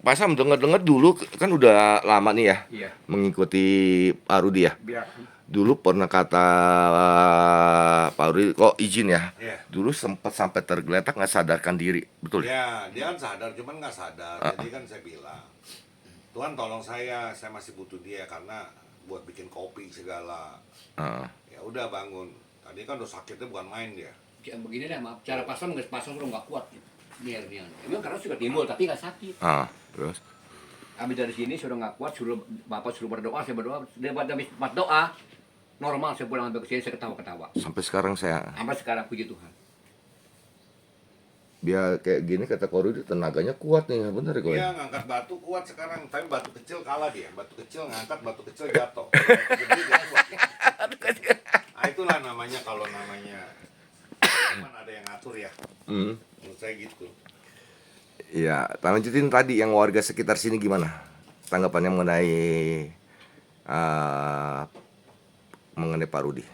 Pak Sam, dengar-dengar dulu kan udah lama nih ya Iya. mengikuti Pak Rudi ya. Biar. Dulu pernah kata Pak Rudi kok izin ya. Iya. Dulu sempat sampai tergeletak nggak sadarkan diri, betul? Ya, dia kan sadar, cuman nggak sadar. Jadi kan saya bilang, Tuhan tolong saya masih butuh dia karena buat bikin kopi segala. Heeh. Ya udah bangun. Tadi kan udah sakitnya bukan main dia. Ya, begini deh, maaf. Cara pasang sudah nggak kuat. Biar dia. Emang karena sudah timbul tapi nggak sakit. Terus Habis dari sini sudah nggak kuat, bapak suruh berdoa, saya berdoa. Dia habis doa, normal saya pulang sampai ke sini saya ketawa-ketawa. sampai sekarang saya Sampai sekarang puji Tuhan. dia kayak gini kata Pak Rudi tenaganya kuat nih, bener ya kok ya? Dia ngangkat batu kuat sekarang, tapi batu kecil kalah dia. Batu kecil ngangkat, batu kecil jatuh. Jadi dia kuat. Nah, itulah namanya kalau namanya cuman ada yang ngatur ya. Menurut saya gitu. Iya, lanjutin tadi yang warga sekitar sini gimana tanggapannya mengenai Pak Rudi?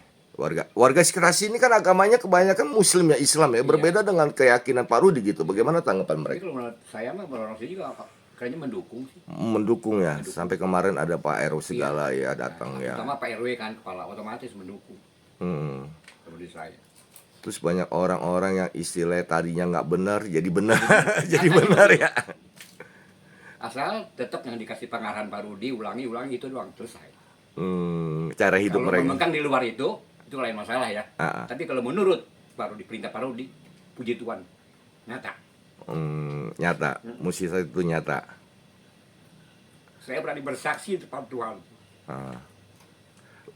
Warga sekitar sini kan agamanya kebanyakan Muslim ya, Islam ya, berbeda dengan keyakinan Pak Rudi gitu. Bagaimana tanggapan Tapi mereka? kalau menurut saya mah orang sini juga kayaknya mendukung sih. Mendukung ya, sampai kemarin ada Pak RW segala ya datang ya. Terutama Pak RW kan kepala otomatis mendukung. Menurut saya. Terus banyak orang-orang yang istilah tadinya nggak benar jadi benar, jadi benar ya. Asal tetap yang dikasih pengarahan Pak Rudi, ulangi itu doang, selesai. Cara hidup Kalau memang mereka. kan di luar itu lain masalah ya. Tapi kalau menurut Pak Rudi, perintah Pak Rudi, puji Tuhan, nyata. Nyata, musisat itu nyata. Saya berani bersaksi di depan Tuhan.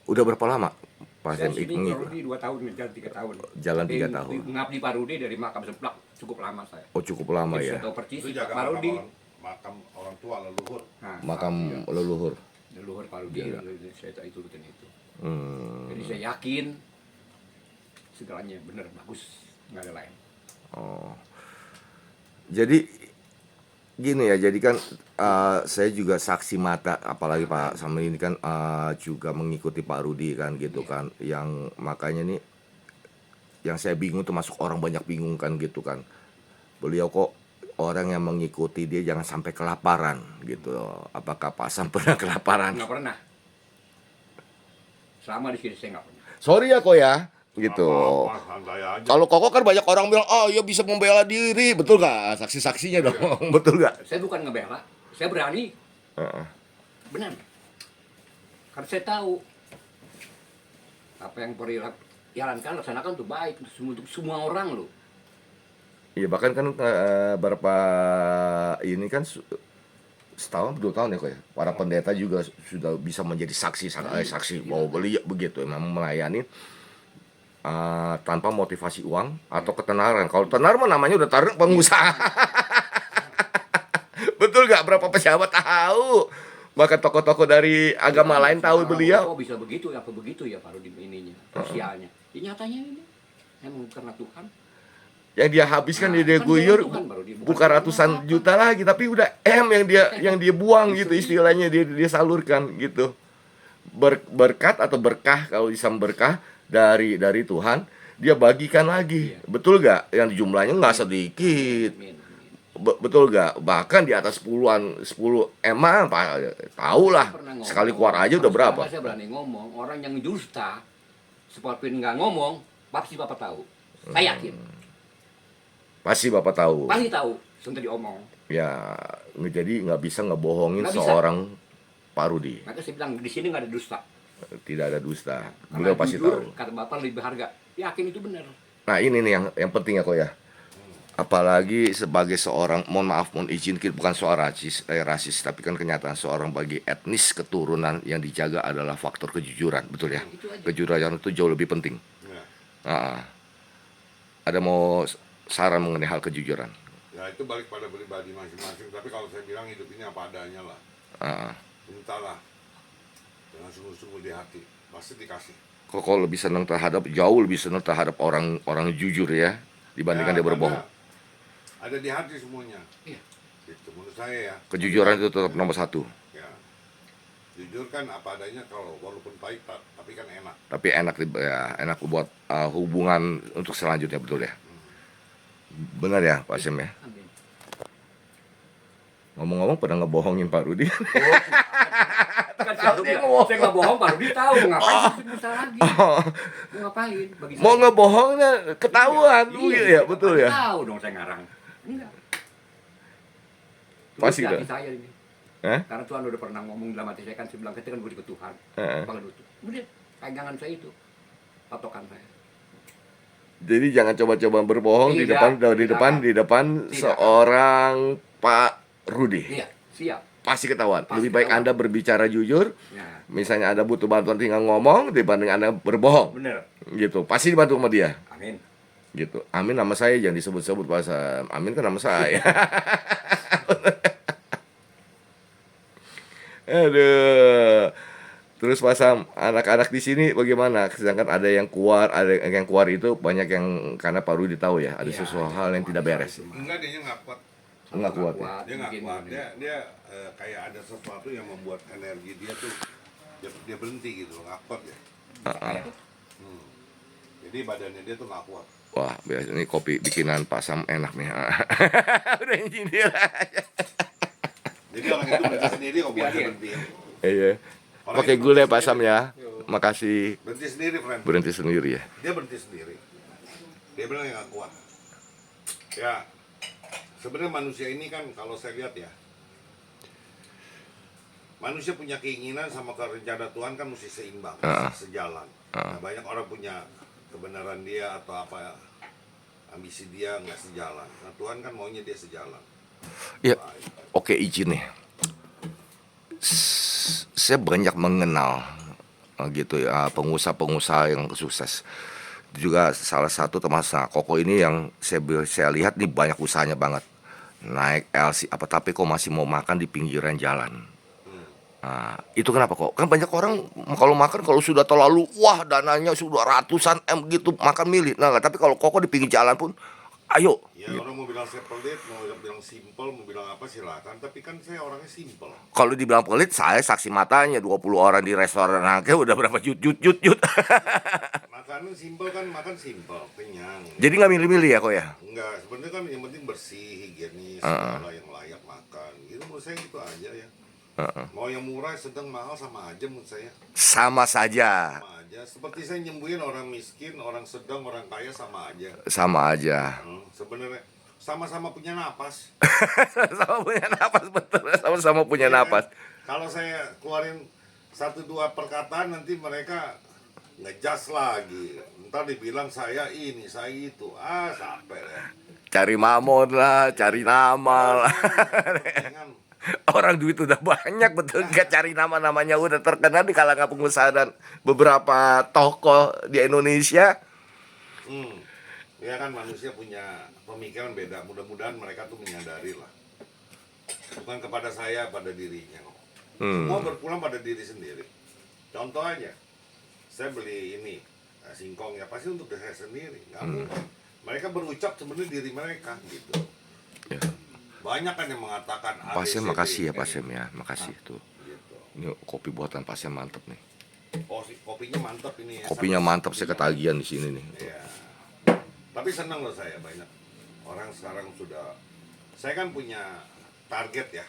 Udah berapa lama Pak Saya Sam sini Pak mengikut? Rudi 2 tahun, jalan 3 tahun. Jalan Tapi 3 tahun. Mengabdi Pak Rudi dari makam sebelah cukup lama saya. Oh cukup lama Jadi ya. saya tahu persis Itu Pak jaga Rudi. makam orang tua leluhur. Nah, Makam leluhur. leluhur Pak Rudi, Jaga. saya tahu itu rutin itu. Hmm. Jadi saya yakin segalanya benar bagus, nggak ada lain. Oh. Jadi gini ya, jadi kan saya juga saksi mata, apalagi Pak Sam ini kan juga mengikuti Pak Rudi kan gitu kan, yang makanya nih yang saya bingung tuh masuk orang banyak bingung kan gitu kan. Beliau kok orang yang mengikuti dia jangan sampai kelaparan gitu. Apakah Pak Sam pernah kelaparan? Nggak pernah. Selama di sini saya nggak pernah. Sorry ya kok ya, gitu. Apa-apa, santai aja. Kalau Koko kan banyak orang bilang, oh ya bisa membela diri, betul gak? Saksi-saksinya dong, betul gak? Saya bukan ngebela, saya berani, benar. Karena saya tahu apa yang jalankan, laksanakan untuk baik untuk semua orang loh. Iya bahkan kan beberapa ini kan setahun 2 tahun ya kok ya. Para pendeta juga sudah bisa menjadi saksi bahwa beliau begitu memang melayani tanpa motivasi uang atau ketenaran. Kalau tenar mah namanya udah taruh pengusaha. Betul gak? Berapa pejabat tahu? Bahkan tokoh-tokoh dari agama lain tahu beliau. Kok bisa begitu ya, apa begitu ya Pak Rudi ininya, sosialnya. Ya, nyatanya ini emang karena Tuhan. Yang dia habiskan Nah, dia kan guyur Tuhan baru dia, bukan ratusan juta lagi, tapi udah yang dia buang gitu istilahnya, dia salurkan gitu. Berkat atau berkah, kalau disam berkah dari Tuhan dia bagikan lagi. Betul gak? Yang jumlahnya nggak sedikit. Betul gak? Bahkan di atas 10 emang tahu lah, sekali keluar aja udah berapa. Saya berani ngomong, orang yang dusta seperti nggak ngomong pasti Bapak tahu. Saya yakin. Pasti Bapak tahu. Pasti tahu, sudah diomong. Ya, jadi nggak bisa ngebohongin Nggak bisa. seorang Pak Rudi. Maka saya bilang di sini nggak ada dusta. Tidak ada dusta. Karena Beliau pasti jujur, tahu. kata Bapak lebih berharga. Yakin itu benar. Nah ini nih yang penting ya kok ya. Apalagi sebagai seorang, mohon izin, bukan soal rasis, tapi kan kenyataan seorang bagi etnis keturunan yang dijaga adalah faktor kejujuran, betul ya? Itu aja. Kejujuran itu jauh lebih penting. Ya. Ada mau saran mengenai hal kejujuran? Ya itu balik pada pribadi masing-masing. Tapi kalau saya bilang hidup ini apa adanya lah. Mintalah dengan sungguh-sungguh di hati, pasti dikasih. Kok lebih senang jauh lebih senang terhadap orang jujur ya dibandingkan dia berbohong. Ada di hati semuanya. Iya. Gitu menurut saya ya. Kejujuran itu tetap nomor 1. Ya. Jujur kan apa adanya, kalau walaupun pahit tapi kan enak. Tapi enak buat hubungan untuk selanjutnya, betul ya? Benar ya Pak Sam ya? Amin. Ngomong-ngomong pernah ngebohongin Pak Rudi? Kan saya nggak bohong, Pak Rudi tahu ngapain susah lagi. Mau ngapain? Bagi Mau saya. ngebohongnya ketahuan, Iya, ya betul ya. Tahu dong saya ngarang. Enggak. Pasti Tulus dah. hati saya ini. Hah? Karena Tuhan udah pernah ngomong dalam hati saya kan, saya bilang ketika kan gue ikut Tuhan. Heeh. Pakai lutut. Udah, pegangan saya itu. Patokan saya. Jadi jangan coba-coba berbohong di Tidak, depan tidak. seorang Pak Rudi. Iya, siap. Pasti ketahuan. Pasti Lebih baik ketahuan. Anda berbicara jujur. Nah, Misalnya Anda butuh bantuan tinggal ngomong dibanding Anda berbohong. bener. Gitu. Pasti dibantu sama dia. Amin. Gitu. Amin nama saya jangan disebut-sebut Pak Sam. Amin kan nama saya. Aduh. Terus Pak Sam, anak-anak di sini bagaimana? Sedangkan ada yang keluar itu banyak yang karena Pak Rudi tahu ya, ada Iya, sesuatu hal yang tidak beres. Enggak, dia nggak kuat. Enggak kuat ya. Dia nggak mungkin. kuat. Dia kayak ada sesuatu yang membuat energi dia tuh dia berhenti gitu, nggak kuat ya. Hmm. Jadi badannya dia tuh nggak kuat. Wah, biasa ini kopi bikinan Pak Sam enak nih. Udah nyindir aja. Jadi orang itu berhenti sendiri kok buat dia berhenti. Iya. Orang Pakai itu gula ya berhenti Pak Sam sendiri. ya. Makasih. Berhenti sendiri, friend. Berhenti sendiri ya. Dia berhenti sendiri. Dia bilang yang nggak kuat. Ya, sebenarnya manusia ini kan kalau saya lihat ya, manusia punya keinginan sama rencana Tuhan kan mesti seimbang, sejalan. Nah, banyak orang punya kebenaran dia atau apa ambisi dia nggak sejalan. Nah, Tuhan kan maunya dia sejalan. Ya, oke izin nih. Saya banyak mengenal gitu ya pengusaha-pengusaha yang sukses. Juga salah satu termasuk Koko ini yang saya lihat nih banyak usahanya banget. Naik LC apa tapi kok masih mau makan di pinggiran jalan. Nah, itu kenapa kok? Kan banyak orang kalau makan kalau sudah terlalu wah dananya sudah ratusan M gitu makan milik. Nah, tapi kalau Koko di pinggir jalan pun ayo. Ya orang mau bilang saya pelit, mau bilang simple, mau bilang apa silakan. Tapi kan saya orangnya simple. Kalau dibilang pelit, saya saksi matanya 20 orang di restoran Angke udah berapa jut. Makanan simple kan, makan simple, kenyang. Jadi nggak milih-milih ya kok ya? Enggak, sebenarnya kan yang penting bersih, higienis, segala yang layak makan. Gitu menurut saya gitu aja ya. Mau yang murah, sedang, mahal sama aja menurut saya. Sama saja. Sama aja. Seperti saya nyembuhin orang miskin, orang sedang, orang kaya sama aja. Sama aja. Sebenarnya sama-sama punya napas. Sama punya napas betul. Sama-sama punya Iya kan? napas. Kalau saya keluarin 1-2 perkataan nanti mereka ngejas lagi. Ntar dibilang saya ini, saya itu. Sampai ya. Cari mamon lah, cari nama lah. Mendingan Orang duit udah banyak betul nggak cari namanya udah terkenal di kalangan pengusaha dan beberapa tokoh di Indonesia. Ya kan manusia punya pemikiran beda. Mudah-mudahan mereka tuh menyadari lah. Bukan kepada saya, pada dirinya. Semua berpulang pada diri sendiri. Contoh aja, saya beli ini singkong ya pasti untuk diri saya sendiri. Nggak mungkin. Mereka berucap sebenarnya diri mereka gitu. Ya. Banyak kan yang mengatakan Pak Sem ABCD, makasih ya kan Pak Sem ya, makasih tuh. gitu. Ini kopi buatan Pak Sem mantep nih. Oh, kopinya mantap ini. Kopinya mantap, saya ketagihan di sini nih. Iya. Tapi senang loh saya banyak orang sekarang sudah. Saya kan punya target ya.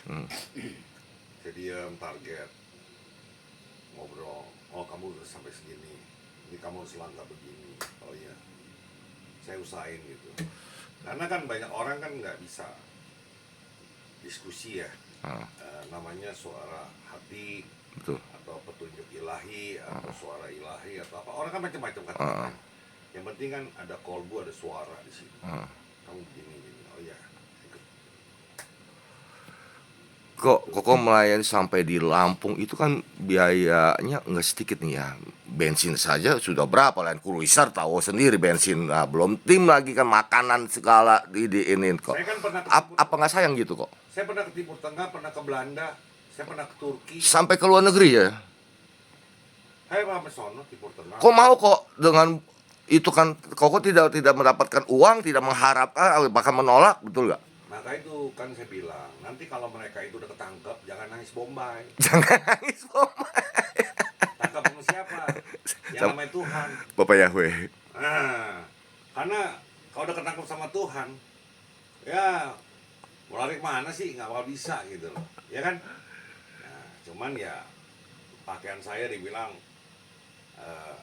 Jadi target ngobrol. Oh kamu udah sampai segini. Ini kamu harus langkah begini. Oh iya. Saya usahain gitu. Karena kan banyak orang kan nggak bisa diskusi ya. Namanya suara hati. Betul. Atau petunjuk ilahi atau suara ilahi atau apa orang kan macam-macam kan. Yang penting kan ada kolbu, ada suara di sini. Kamu begini. Oh ya. Kok melayani sampai di Lampung itu kan biayanya nggak sedikit nih ya. Bensin saja sudah berapa Land Cruiser tahu sendiri bensin. Nah, belum tim lagi kan makanan segala ini kok. Saya kan pernah ke Apa nggak sayang gitu kok? Saya pernah ke Timur Tengah, pernah ke Belanda, saya pernah ke Turki. Sampai ke luar negeri ya. Saya sampai sono Timur Tengah. Kok mau kok dengan itu kan kok tidak mendapatkan uang, tidak mengharapkan bahkan menolak, betul nggak? Maka itu kan saya bilang, nanti kalau mereka itu udah ketangkep, jangan nangis Bombay. Jangan nangis, Om. Tangkap sama siapa? Yang namanya Tuhan. Bapak Yahweh. Nah, karena kalau udah ketangkep sama Tuhan, ya mau lari kemana sih, nggak bakal bisa gitu loh, ya kan? Nah, cuman ya pakaian saya dibilang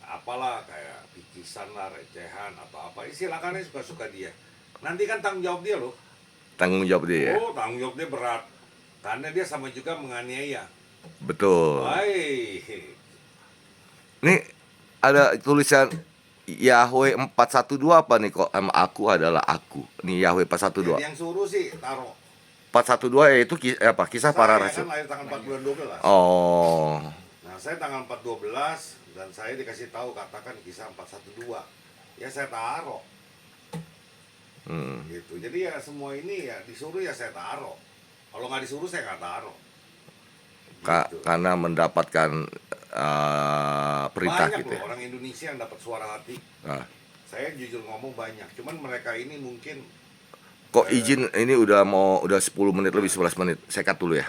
apalah kayak picisan lah, recehan atau apa, silakan aja suka-suka dia. Nanti kan tanggung jawab dia loh. Tanggung jawab dia ya. Oh, tanggung jawab dia berat. Karena dia sama juga menganiaya. Betul. Baik. Nih ada tulisan Yahweh 412 apa nih kok? Aku adalah aku. Nih Yahweh 412. Yang suruh sih taruh. 412 yaitu apa? Kisah para Saya rasul. kan lahir tanggal 4 bulan 12. Oh. Nah, saya tanggal 4/12 dan saya dikasih tahu katakan kisah 412. Ya saya taruh. Gitu. Jadi ya semua ini ya disuruh ya saya taruh. Kalau nggak disuruh saya nggak taruh. Gitu. Karena mendapatkan perintah Banyak gitu loh ya. orang Indonesia yang dapat suara hati. Nah, Saya jujur ngomong banyak. Cuman mereka ini mungkin kok izin ini udah 10 menit lebih 11 menit. Saya cut dulu ya.